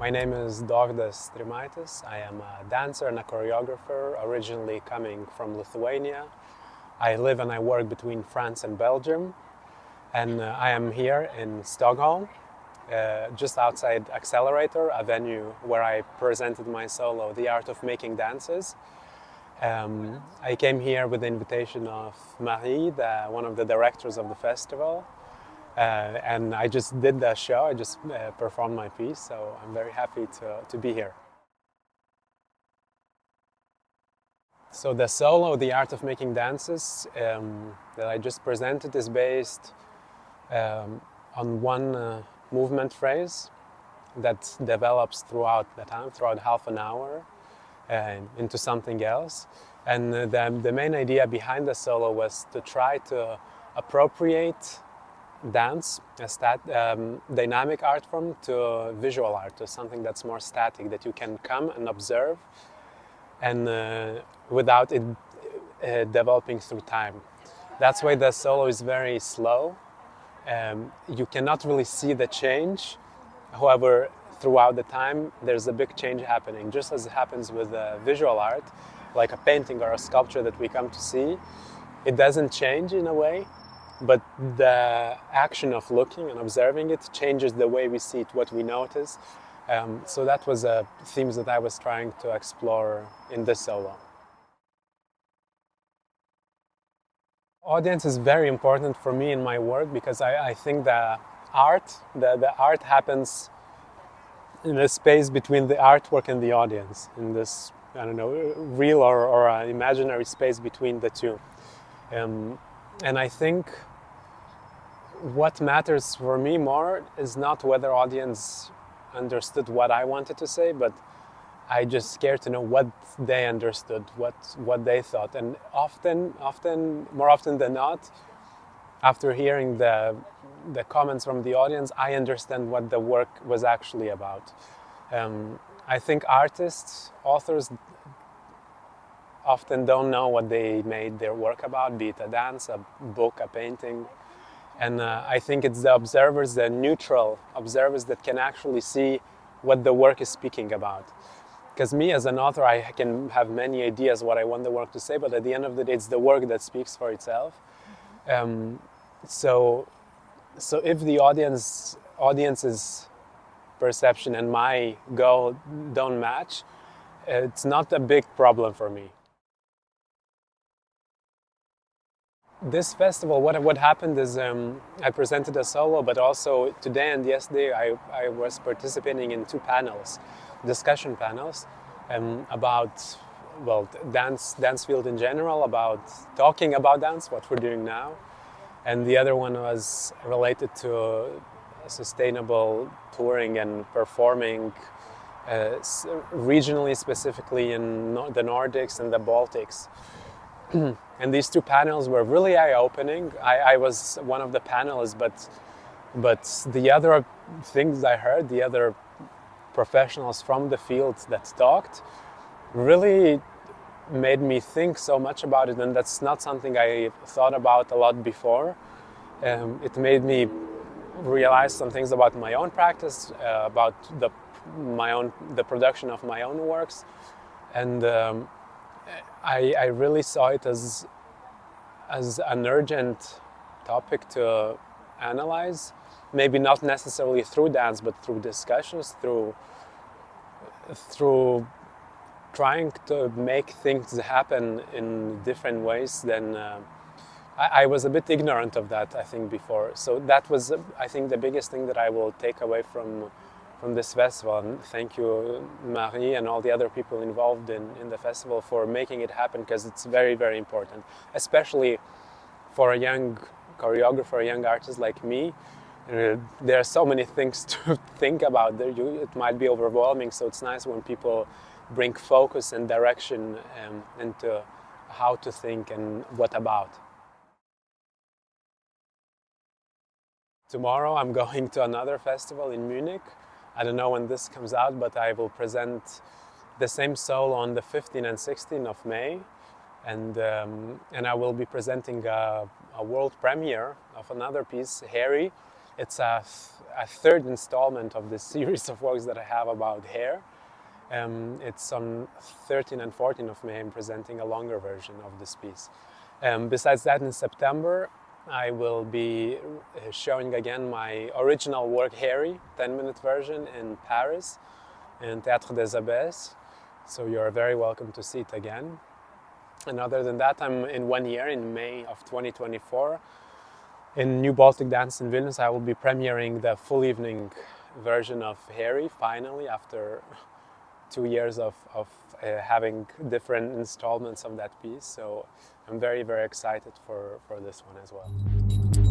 My name is Dovydas Strimaitis. I am a dancer and a choreographer, originally coming from Lithuania. I live and I work between France and Belgium, and I am here in Stockholm, just outside Accelerator, a venue where I presented my solo, The Art of Making Dances. I came here with the invitation of Marie, one of the directors of the festival. And I just did the show, I just performed my piece, so I'm very happy to be here. So the solo, The Art of Making Dances, that I just presented is based on one movement phrase that develops throughout the time, throughout half an hour, into something else. And the main idea behind the solo was to try to appropriate dance, a dynamic art form, to visual art, to something that's more static, that you can come and observe, and without it developing through time. That's why the solo is very slow. You cannot really see the change. However, throughout the time, there's a big change happening, just as it happens with visual art, like a painting or a sculpture that we come to see. It doesn't change in a way, but the action of looking and observing it changes the way we see it, what we notice. So that was themes that I was trying to explore in this solo. Audience is very important for me in my work because I think the art happens in the space between the artwork and the audience, in this, I don't know, real or imaginary space between the two. And I think what matters for me more is not whether audience understood what I wanted to say, but I just care to know what they understood, what they thought. And more often than not, after hearing the comments from the audience, I understand what the work was actually about. I think artists, authors, often don't know what they made their work about, be it a dance, a book, a painting. And I think it's the observers, the neutral observers, that can actually see what the work is speaking about. Because me as an author, I can have many ideas what I want the work to say, but at the end of the day, it's the work that speaks for itself. So if the audience's perception and my goal don't match, it's not a big problem for me. This festival, what happened is I presented a solo, but also today and yesterday I was participating in two panels, discussion panels, about, well, dance field in general, about talking about dance, what we're doing now. And the other one was related to sustainable touring and performing regionally, specifically in the Nordics and the Baltics. And these two panels were really eye-opening. I was one of the panelists, but the other things I heard, the other professionals from the field that talked, really made me think so much about it, and that's not something I thought about a lot before. It made me realize some things about my own practice, about the production of my own works, and I really saw it as an urgent topic to analyze, maybe not necessarily through dance, but through discussions, through trying to make things happen in different ways than I was a bit ignorant of that, I think, before. So that was, I think, the biggest thing that I will take away from this festival. And thank you, Marie, and all the other people involved in the festival for making it happen, because it's very, very important, especially for a young choreographer, a young artist like me. There are so many things to think about. It might be overwhelming, so it's nice when people bring focus and direction into how to think and what about. Tomorrow I'm going to another festival in Munich. I don't know when this comes out, but I will present the same solo on the 15th and 16th of May. And I will be presenting a world premiere of another piece, Harry, It's a third installment of this series of works that I have about hair. It's on 13 and 14 of May. I'm presenting a longer version of this piece. Besides that, in September, I will be showing again my original work, Harry, 10-minute version in Paris, in Théâtre des Abbesses. So you're very welcome to see it again. And other than that, I'm in 1 year, in May of 2024, in New Baltic Dance in Vilnius. I will be premiering the full evening version of Harry, finally, after 2 years of having different installments of that piece. So I'm very, very excited for this one as well.